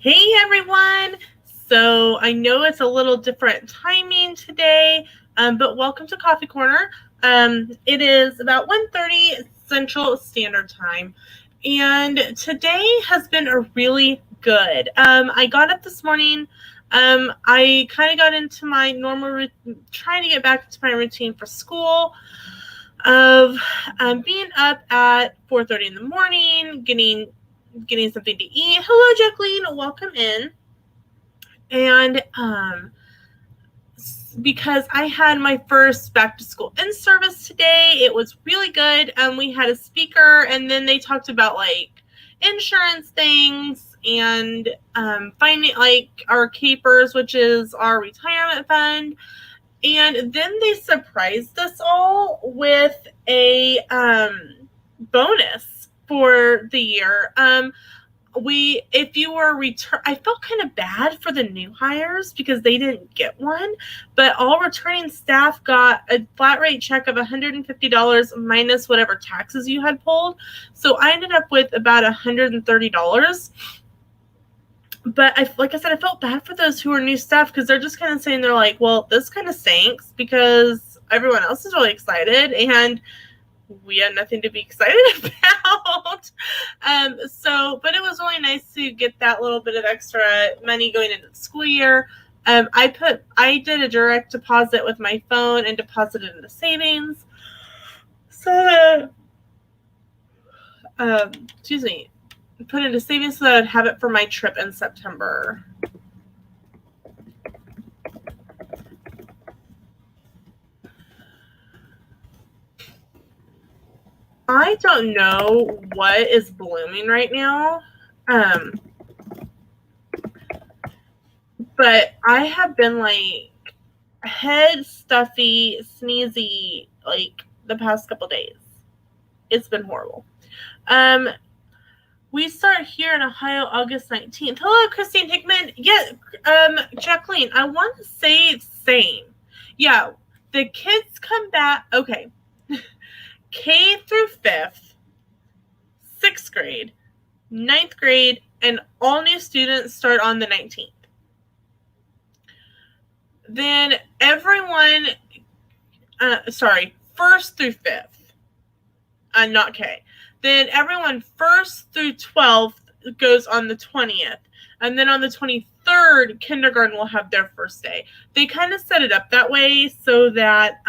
Hey everyone! So I know it's a little different timing today, but welcome to Coffee Corner. It is about 1:30 Central Standard Time, and today has been a really good. I got up this morning. I kind of got into my normal, trying to get back into my routine for school of being up at 4:30 in the morning, getting something to eat. Hello, Jacqueline. Welcome in. And because I had my first back to school in service today, it was really good. We had a speaker, and then they talked about like insurance things and finding like our capers, which is our retirement fund. And then they surprised us all with a bonus for the year. If you were I felt kind of bad for the new hires because they didn't get one, but all returning staff got a flat rate check of $150 minus whatever taxes you had pulled. So I ended up with about $130. But like I said, I felt bad for those who are new staff because they're just kind of saying, they're like, well, this kind of stinks because everyone else is really excited and we had nothing to be excited about. But it was really nice to get that little bit of extra money going into the school year. I did a direct deposit with my phone and deposited into savings. So that, put into savings so that I'd have it for my trip in September. I don't know what is blooming right now. But I have been like head stuffy, sneezy like the past couple days. It's been horrible. We start here in Ohio August 19th. Hello, Christine Hickman. Yeah, Jacqueline, I want to say same. Yeah, the kids come back. Okay. K through 5th, 6th grade, 9th grade, and all new students start on the 19th. Then everyone, 1st through 5th, not K. Then everyone 1st through 12th goes on the 20th. And then on the 23rd, kindergarten will have their first day. They kind of set it up that way so that,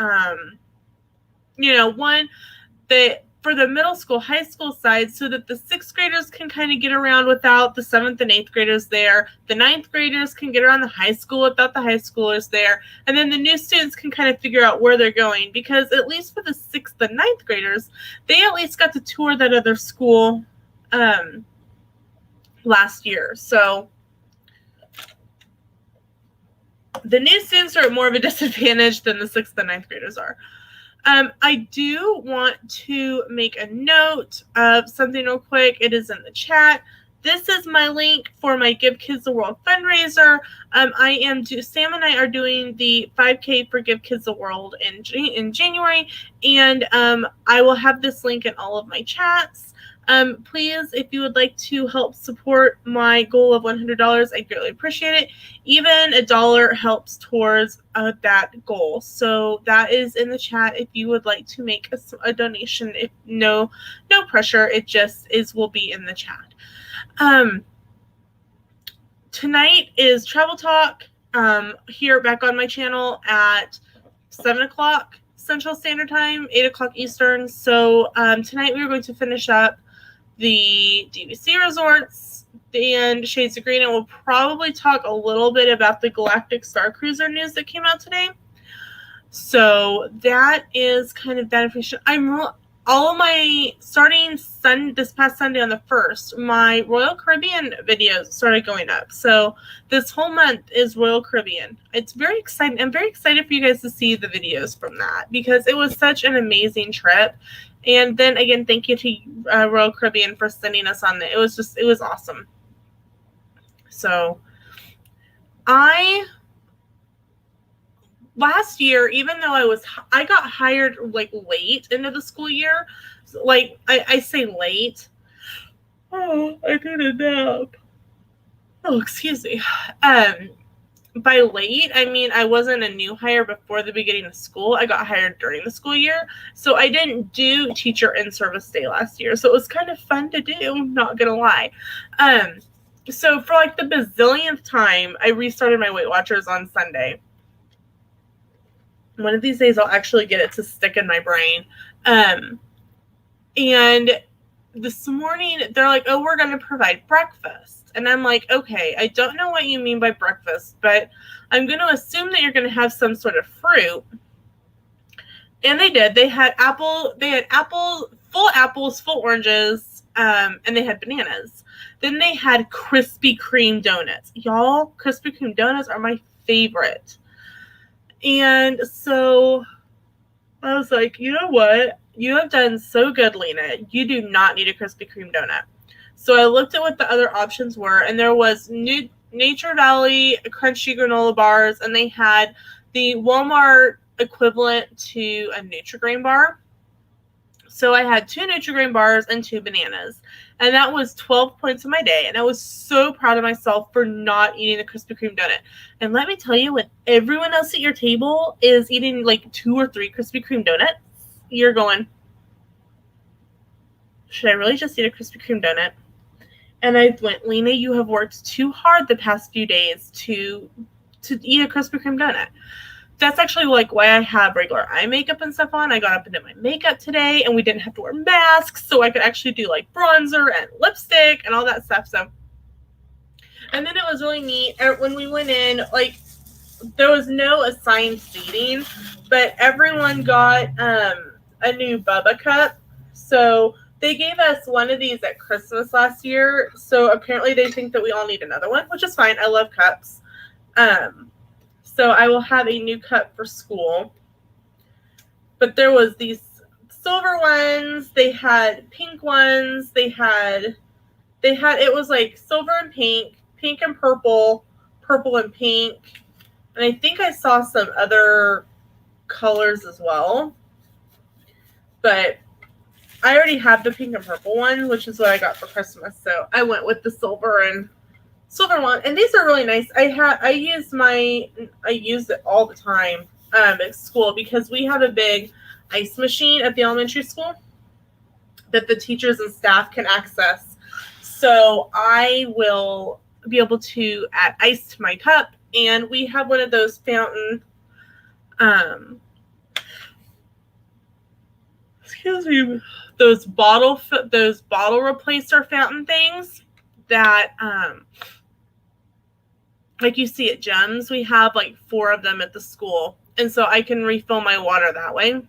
for the middle school, high school side, so that the 6th graders can kind of get around without the 7th and 8th graders there. The 9th graders can get around the high school without the high schoolers there. And then the new students can kind of figure out where they're going, because at least for the 6th and 9th graders, they at least got to tour that other school last year. So the new students are at more of a disadvantage than the 6th and 9th graders are. I do want to make a note of something real quick. It is in the chat. This is my link for my Give Kids the World fundraiser. Sam and I are doing the 5K for Give Kids the World in January, and I will have this link in all of my chats. Please, if you would like to help support my goal of $100, I'd greatly appreciate it. Even $1 helps towards that goal. So that is in the chat if you would like to make a donation. If no pressure, it just will be in the chat. Tonight is Travel Talk here back on my channel at 7 o'clock Central Standard Time, 8 o'clock Eastern. So tonight we are going to finish up the DVC resorts and Shades of Green, and we'll probably talk a little bit about the Galactic Star Cruiser news that came out today. So that is kind of that information. Starting this past Sunday on the 1st, my Royal Caribbean videos started going up. So this whole month is Royal Caribbean. It's very exciting. I'm very excited for you guys to see the videos from that because it was such an amazing trip. And then again, thank you to Royal Caribbean for sending us on it. It was awesome. So last year, even though I got hired like late into the school year, like I say late. Oh, I need a nap. Oh, excuse me. By late, I mean I wasn't a new hire before the beginning of school. I got hired during the school year. So I didn't do teacher in service day last year. So it was kind of fun to do, not gonna lie. So for like the bazillionth time, I restarted my Weight Watchers on Sunday. One of these days I'll actually get it to stick in my brain. And this morning they're like, oh, we're going to provide breakfast. And I'm like, okay, I don't know what you mean by breakfast, but I'm going to assume that you're going to have some sort of fruit. And they did. They had full apples, full oranges, and they had bananas. Then they had Krispy Kreme donuts. Y'all, Krispy Kreme donuts are my favorite. And so I was like, you know what? You have done so good, Lena. You do not need a Krispy Kreme donut. So I looked at what the other options were, and there was Nature Valley crunchy granola bars, and they had the Walmart equivalent to a Nutri-Grain bar. So I had 2 Nutri-Grain bars and 2 bananas. And that was 12 points of my day. And I was so proud of myself for not eating a Krispy Kreme donut. And let me tell you, when everyone else at your table is eating like 2 or 3 Krispy Kreme donuts, you're going, should I really just eat a Krispy Kreme donut? And I went, Lena, you have worked too hard the past few days to eat a Krispy Kreme donut. That's actually like why I have regular eye makeup and stuff on. I got up and did my makeup today, and we didn't have to wear masks, so I could actually do like bronzer and lipstick and all that stuff. So, and then it was really neat when we went in. Like, there was no assigned seating, but everyone got a new Bubba cup. So they gave us one of these at Christmas last year. So apparently they think that we all need another one, which is fine. I love cups. So I will have a new cup for school. But there was these silver ones. They had pink ones. It was like silver and pink and purple and pink. And I think I saw some other colors as well. But I already have the pink and purple one, which is what I got for Christmas. So I went with the silver one, and these are really nice. I use it all the time at school because we have a big ice machine at the elementary school that the teachers and staff can access. So I will be able to add ice to my cup, and we have one of those fountain those bottle replacer fountain things that like you see at Gems. We have like 4 of them at the school, and so I can refill my water that way.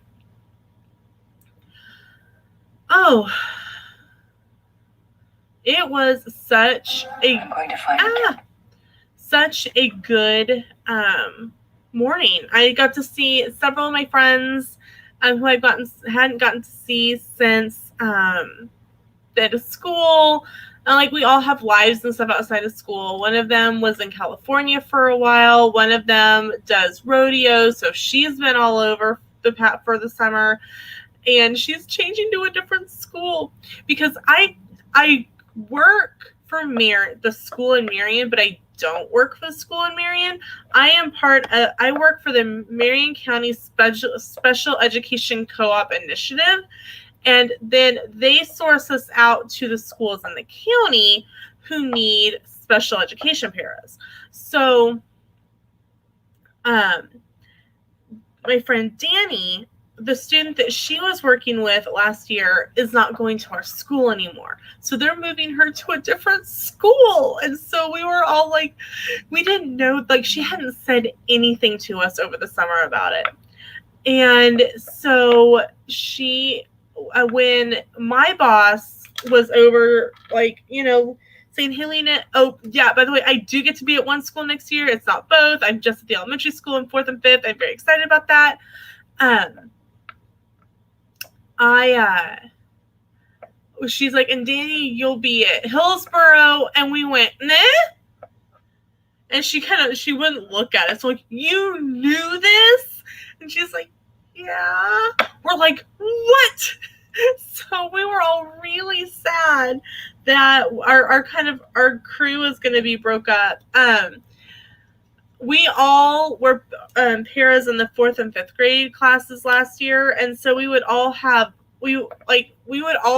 Oh, it was such a good morning. I got to see several of my friends who I hadn't gotten to see since been to school. And like, we all have lives and stuff outside of school. One of them was in California for a while. One of them does rodeo, so she's been all over for the summer, and she's changing to a different school because I work for the school in Marion, but I don't work for the school in Marion. I work for the Marion County Special Education Co-op Initiative. And then they source us out to the schools in the county who need special education paras. So my friend Danny, the student that she was working with last year, is not going to our school anymore. So they're moving her to a different school. And so we were all like, we didn't know, like, she hadn't said anything to us over the summer about it. And so when my boss was over, like, saying, hey, Lena, oh, yeah, by the way, I do get to be at one school next year. It's not both. I'm just at the elementary school in 4th and 5th. I'm very excited about that. She's like, and Danny, you'll be at Hillsboro. And we went, nah. And she wouldn't look at us. So, like, you knew this? And she's like, yeah. We're like, what? So we were all really sad sad that our crew is going to be broke up. We all were paras in the 4th and 5th grade classes last year, and so we would all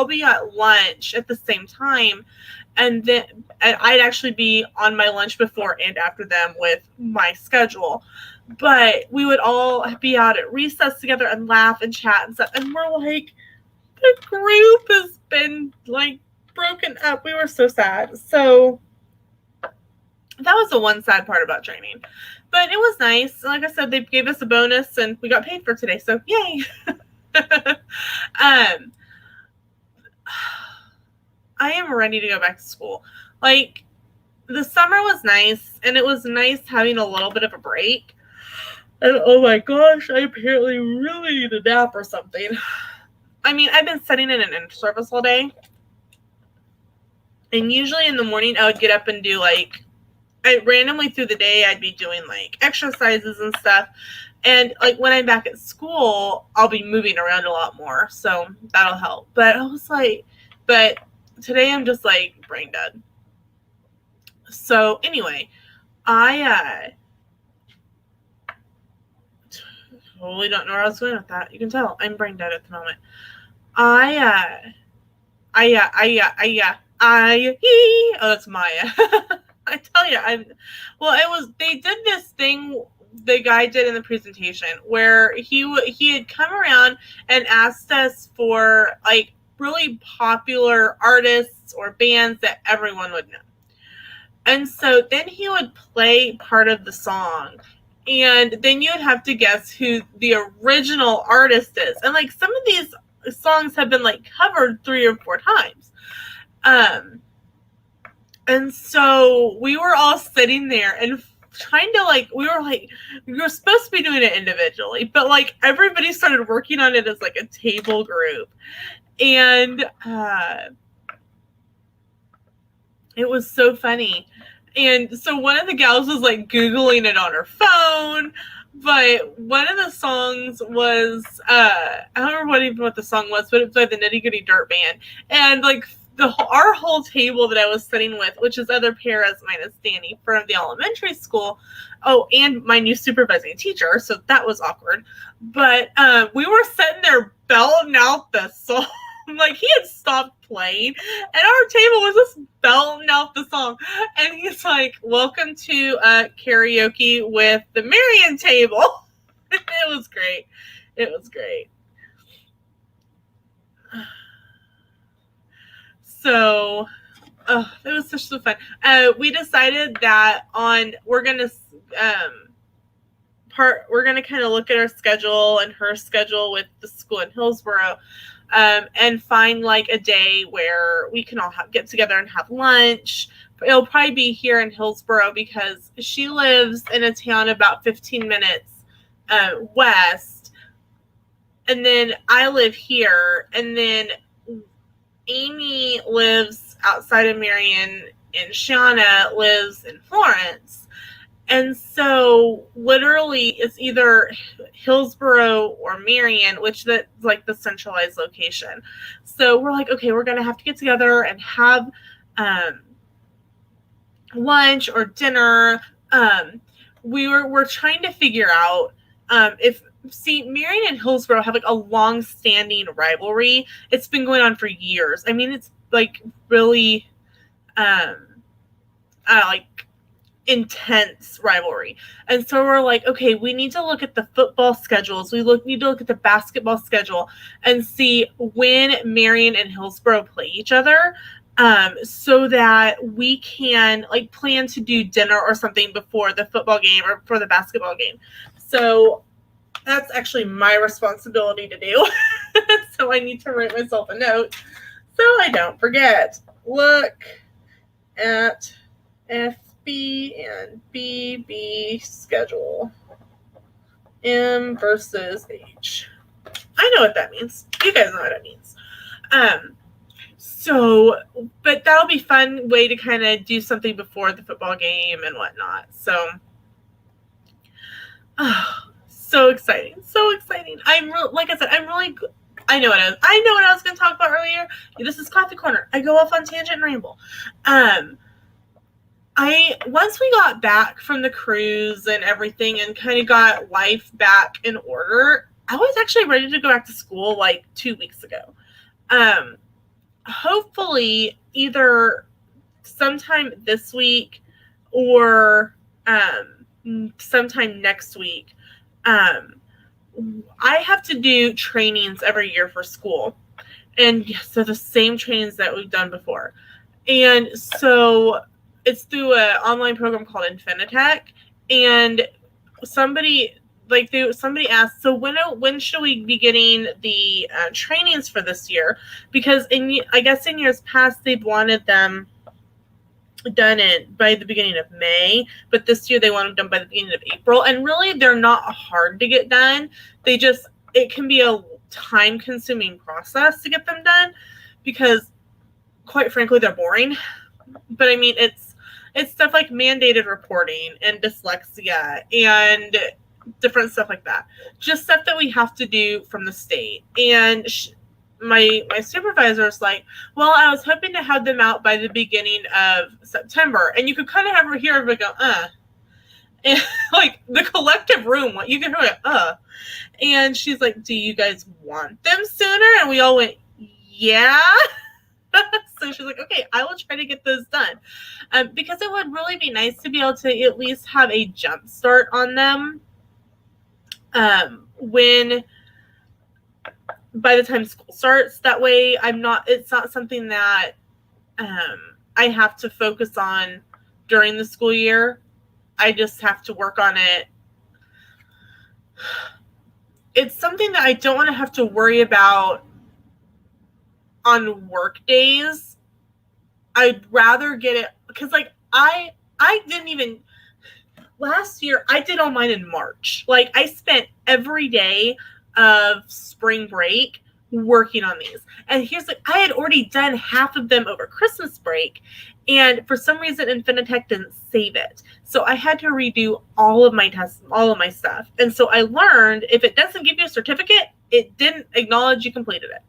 be at lunch at the same time, and then I'd actually be on my lunch before and after them with my schedule. But we would all be out at recess together and laugh and chat and stuff. And we're like, the group has been like broken up. We were so sad. So that was the one sad part about training. But it was nice. Like I said, they gave us a bonus and we got paid for today. So yay. I am ready to go back to school. Like, the summer was nice, and it was nice having a little bit of a break. And oh my gosh, I apparently really need a nap or something. I mean, I've been sitting in an in-service all day. And usually in the morning, I would get up and do randomly through the day, I'd be doing exercises and stuff. And when I'm back at school, I'll be moving around a lot more. So that'll help. But I was but today I'm just brain dead. So anyway, I totally don't know where I was going with that. You can tell I'm brain dead at the moment. Oh, that's Maya. I tell you, they did this thing the guy did in the presentation where he had come around and asked us for really popular artists or bands that everyone would know. And so then he would play part of the song, and then you would have to guess who the original artist is. And some of these songs have been covered 3 or 4 times. And so we were all sitting there and trying to we were supposed to be doing it individually, but everybody started working on it as a table group. And it was so funny. And so one of the gals was Googling it on her phone, but one of the songs was I don't remember what the song was, but it was by the Nitty Gritty Dirt Band. And our whole table that I was sitting with, which is other paras minus Danny from the elementary school, and my new supervising teacher, so that was awkward. But we were sitting there belting out the song. He had stopped playing, and our table was just belting out the song. And he's like, "Welcome to karaoke with the Marion table." It was great. It was great. So, it was such so fun. We decided that we're gonna kind of look at our schedule and her schedule with the school in Hillsboro. And find a day where we can all get together and have lunch. It'll probably be here in Hillsboro because she lives in a town about 15 minutes west. And then I live here. And then Amy lives outside of Marion, and Shauna lives in Florence. And so literally it's either Hillsboro or Marion, which that's the centralized location. So we're okay, we're going to have to get together and have lunch or dinner. We're trying to figure out Marion and Hillsboro have a long-standing rivalry. It's been going on for years. I mean, it's really intense rivalry. And so we're okay, we need to look at the football schedules. We need to look at the basketball schedule and see when Marion and Hillsboro play each other, so that we can plan to do dinner or something before the football game or for the basketball game. So that's actually my responsibility to do. So I need to write myself a note so I don't forget. Look at FB and BB schedule. M versus H. I know what that means. You guys know what it means. But that'll be a fun way to kind of do something before the football game and whatnot. So, so exciting. So exciting. Like I said, I'm really I know what I was going to talk about earlier. This is Coffee Corner. I go off on tangent and ramble. Once we got back from the cruise and everything and kind of got life back in order, I was actually ready to go back to school like 2 weeks ago. Hopefully either sometime this week or sometime next week. I have to do trainings every year for school. And so the same trainings that we've done before. And so it's through an online program called Infinitec. And somebody asked, so when should we be getting the trainings for this year? Because I guess in years past, they've wanted them done it by the beginning of May, but this year they want them done by the beginning of April. And really, they're not hard to get done. It can be a time-consuming process to get them done because, quite frankly, they're boring. But I mean, it's stuff like mandated reporting and dyslexia and different stuff like that. Just stuff that we have to do from the state. And my supervisor is like, well, I was hoping to have them out by the beginning of September. And you could kind of hear everybody go, And like the collective room, you can hear it, And she's like, do you guys want them sooner? And we all went, yeah. So she's like, okay, I will try to get those done. Because it would really be nice to be able to at least have a jump start on them when by the time school starts. That way it's not something that I have to focus on during the school year. I just have to work on it. It's something that I don't want to have to worry about on work days. I'd rather get it because like I didn't even last year. I did all mine in March. Like I spent every day of spring break working on these. And here's like, I had already done half of them over Christmas break. And for some reason, Infinitec didn't save it. So I had to redo all of my tests, all of my stuff. And so I learned if it doesn't give you a certificate, it didn't acknowledge you completed it.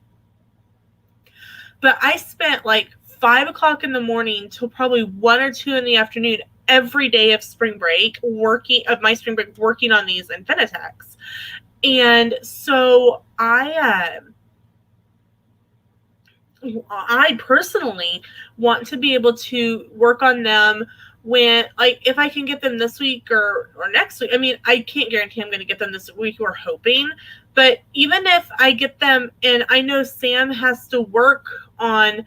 But I spent like 5 o'clock in the morning till probably 1 or 2 in the afternoon every day of spring break working on these Infinitecs. And so I personally want to be able to work on them when, like, if I can get them this week or next week. I mean, I can't guarantee I'm going to get them this week. We're hoping. But even if I get them, and I know Sam has to work on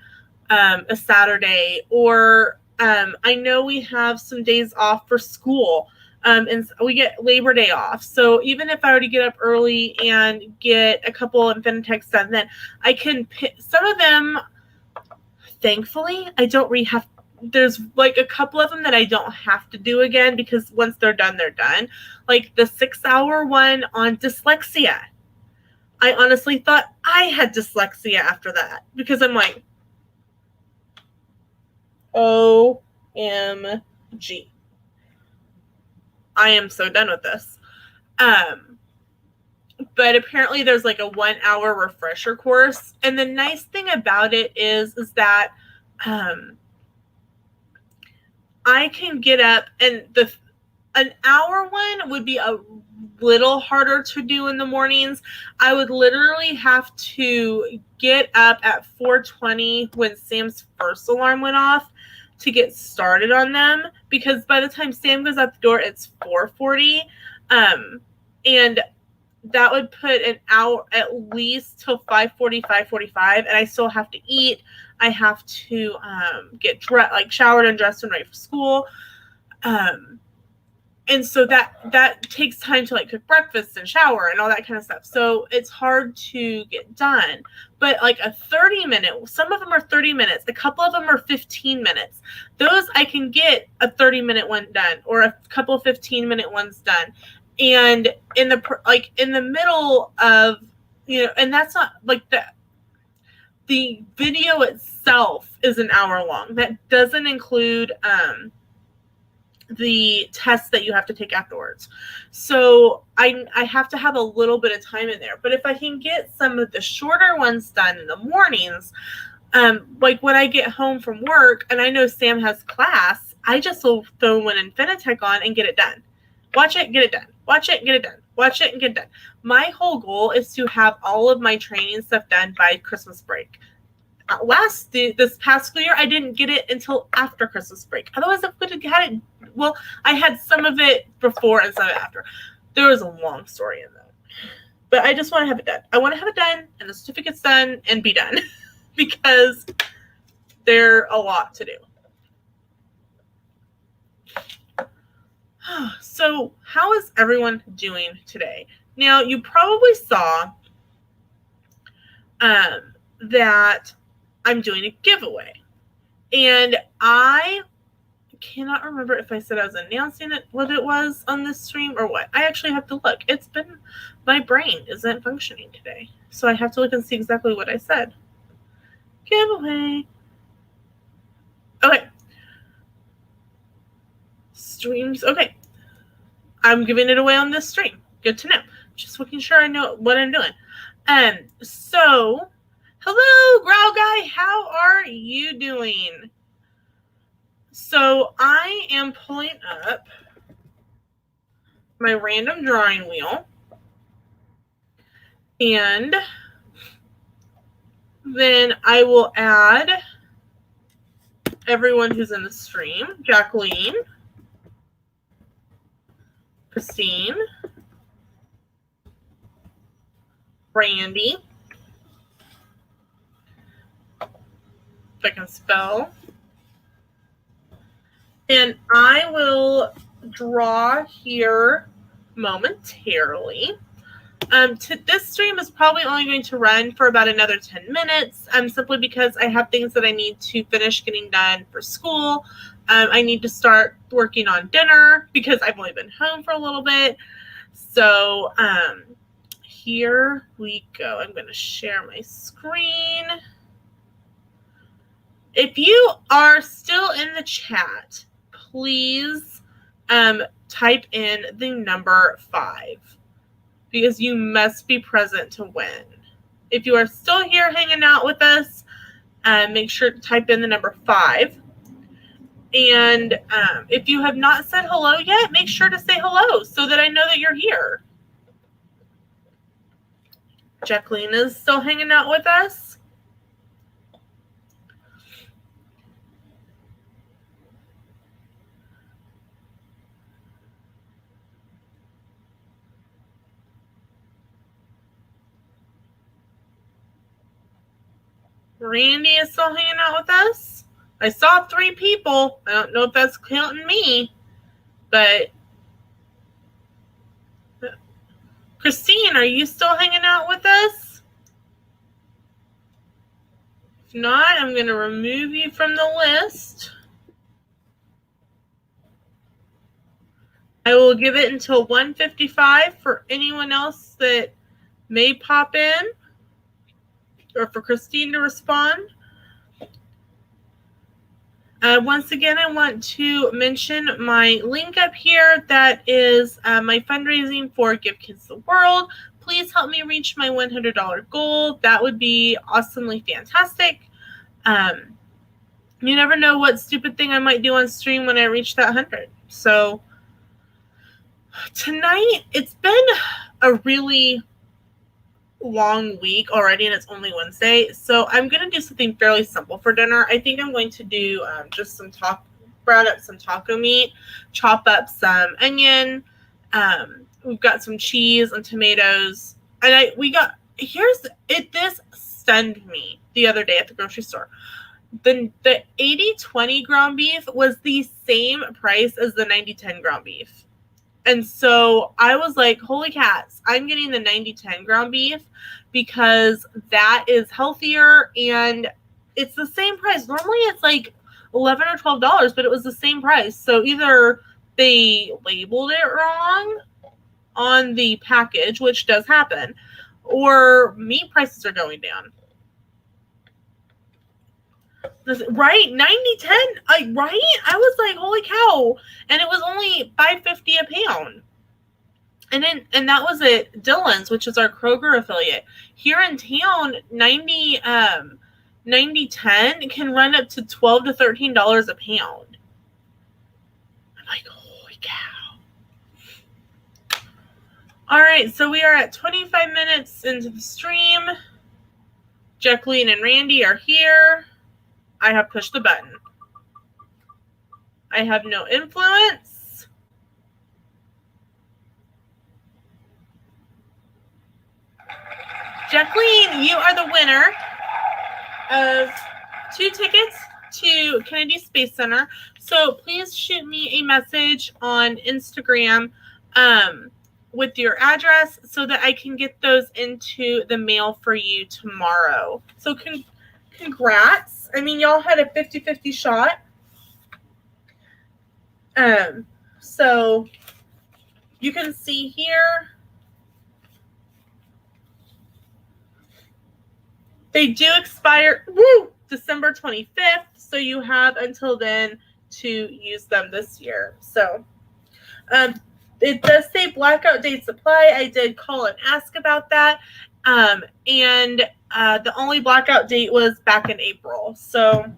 a Saturday, or I know we have some days off for school. And we get Labor Day off. So even if I were to get up early and get a couple of Infinitecs done, then I can pick some of them. Thankfully, I don't have. There's like a couple of them that I don't have to do again because once they're done, they're done. Like the 6-hour one on dyslexia. I honestly thought I had dyslexia after that because I'm like, OMG. I am so done with this. But apparently there's like a 1-hour refresher course. And the nice thing about it is that I can get up, and an hour one would be a little harder to do in the mornings. I would literally have to get up at 4:20 when Sam's first alarm went off to get started on them, because by the time Sam goes out the door, it's 4:40. And that would put an hour at least till 5:40, 5:45, and I still have to eat. I have to get showered and dressed and ready for school. And so that takes time to like cook breakfast and shower and all that kind of stuff. So it's hard to get done. But like a 30-minute, some of them are 30 minutes. A couple of them are 15 minutes. Those I can get a 30-minute one done or a couple of 15-minute ones done. And in the middle of, and that's not like the video itself is an hour long. That doesn't include the test that you have to take afterwards. So I have to have a little bit of time in there. But if I can get some of the shorter ones done in the mornings, like when I get home from work and I know Sam has class, I just will throw an Infinitech on and get it done. Watch it, get it done. Watch it, get it done. Watch it and get it done. My whole goal is to have all of my training stuff done by Christmas break. This past school year, I didn't get it until after Christmas break. Otherwise, I would have had it. Well, I had some of it before and some of it after. There was a long story in that. But I just want to have it done. I want to have it done and the certificate's done and be done because they're a lot to do. So, how is everyone doing today? Now, you probably saw that I'm doing a giveaway. And I cannot remember if I said I was announcing it, what it was on this stream or what. I actually have to look. My brain isn't functioning today. So I have to look and see exactly what I said. Giveaway. Okay. Streams. Okay. I'm giving it away on this stream. Good to know. Just making sure I know what I'm doing. So, hello, Growl Guy. How are you doing? So, I am pulling up my random drawing wheel. And then I will add everyone who's in the stream. Jacqueline. Christine. Brandy. If I can spell. And I will draw here momentarily. This stream is probably only going to run for about another 10 minutes, simply because I have things that I need to finish getting done for school. I need to start working on dinner because I've only been home for a little bit. So here we go. I'm going to share my screen. If you are still in the chat, please type in the number 5 because you must be present to win. If you are still here hanging out with us, make sure to type in the number 5. And if you have not said hello yet, make sure to say hello so that I know that you're here. Jacqueline is still hanging out with us. Randy is still hanging out with us. I saw 3 people. I don't know if that's counting me, but Christine, are you still hanging out with us? If not, I'm going to remove you from the list. I will give it until 1:55 for anyone else that may pop in or for Christine to respond. Once again, I want to mention my link up here. That is my fundraising for Give Kids the World. Please help me reach my $100 goal. That would be awesomely fantastic. You never know what stupid thing I might do on stream when I reach that 100. So tonight, it's been a really long week already, and it's only Wednesday. So I'm going to do something fairly simple for dinner. I think I'm going to do just brown up some taco meat, chop up some onion. We've got some cheese and tomatoes. And this stunned me the other day at the grocery store. The 80-20 ground beef was the same price as the 90-10 ground beef. And so I was like, holy cats, I'm getting the 90-10 ground beef because that is healthier and it's the same price. Normally it's like $11 or $12, but it was the same price. So either they labeled it wrong on the package, which does happen, or meat prices are going down. Right, 90-10. Right? I was like, holy cow. And it was only $5.50 a pound. And that was at Dillon's, which is our Kroger affiliate. Here in town, 90-10 can run up to $12 to $13 a pound. I'm like, holy cow. All right, so we are at 25 minutes into the stream. Jacqueline and Randy are here. I have pushed the button. I have no influence. Jacqueline, you are the winner of 2 tickets to Kennedy Space Center. So please shoot me a message on Instagram with your address so that I can get those into the mail for you tomorrow. So congrats. I mean, y'all had a 50-50 shot. So you can see here, they do expire December 25th, so you have until then to use them this year. So it does say blackout date supply. I did call and ask about that. And the only blackout date was back in April. So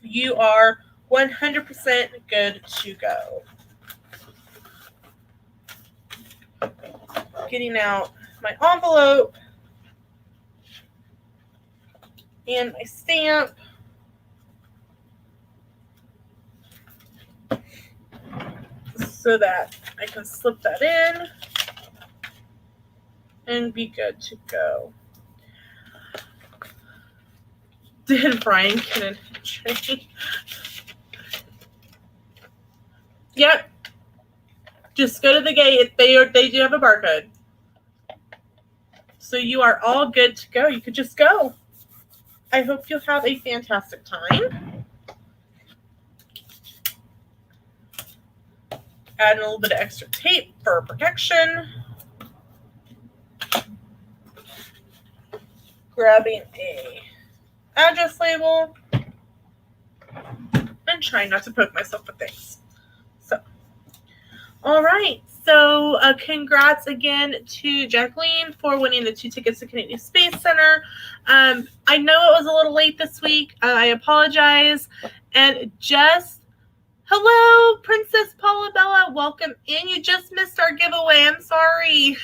you are 100% good to go. Getting out my envelope and my stamp. So that I can slip that in and be good to go. Did Brian get an entry? Yep. Just go to the gate. They do have a barcode. So you are all good to go. You could just go. I hope you have a fantastic time. Add a little bit of extra tape for protection. Grabbing a address label. And trying not to poke myself with things. So, all right. So, congrats again to Jacqueline for winning the 2 tickets to Canadian Space Center. I know it was a little late this week. I apologize. And hello, Princess Paula Bella. Welcome in. You just missed our giveaway. I'm sorry.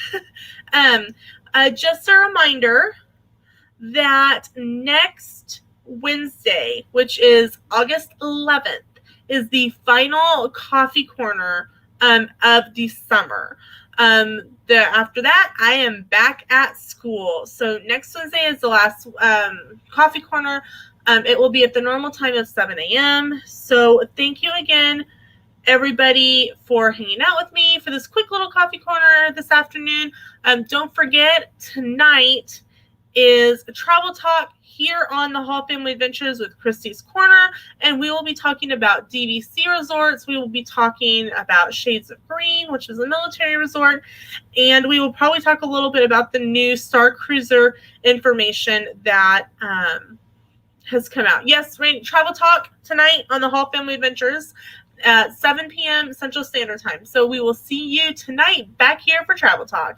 Just a reminder that next Wednesday, which is August 11th, is the final coffee corner of the summer. After that, I am back at school. So next Wednesday is the last coffee corner. It will be at the normal time of 7 a.m. So thank you again, everybody, for hanging out with me for this quick little coffee corner this afternoon. Don't forget, tonight is a travel talk here on the Hall Family Adventures with Christy's Corner, and we will be talking about DVC resorts. We will be talking about Shades of Green, which is a military resort, and we will probably talk a little bit about the new Star Cruiser information that has come out. Yes, travel talk tonight on the Hall Family Adventures at 7 p.m. Central Standard Time. So we will see you tonight back here for Travel Talk.